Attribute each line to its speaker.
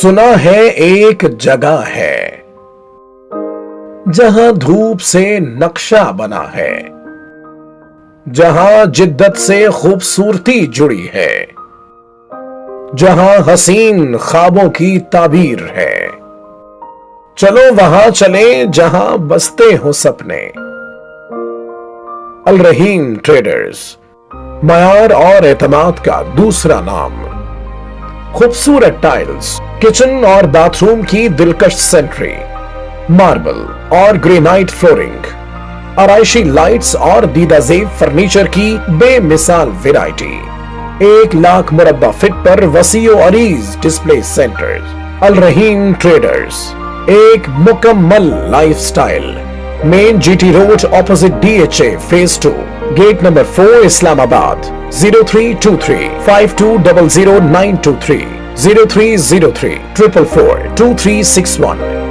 Speaker 1: सुना है एक जगह है जहां धूप से नक्शा बना है, जहां जिद्दत से खूबसूरती जुड़ी है, जहां हसीन ख्वाबों की ताबीर है। चलो वहां चले जहां बसते हो सपने। अल रहीम ट्रेडर्स, मयार और एतमाद का दूसरा नाम। खूबसूरत टाइल्स, किचन और बाथरूम की दिलकश सेंट्री, मार्बल और ग्रेनाइट फ्लोरिंग, आराइशी लाइट्स और दीदाजेब फर्नीचर की बेमिसाल वैरायटी। 1 लाख मुरब्बा फीट पर वसीओ अरीज display centres. Al Rahim traders, एक मुकम्मल lifestyle. Main GT road opposite DHA phase 2, gate number 4, Islamabad. 0323 5200 923 0303 444 2361।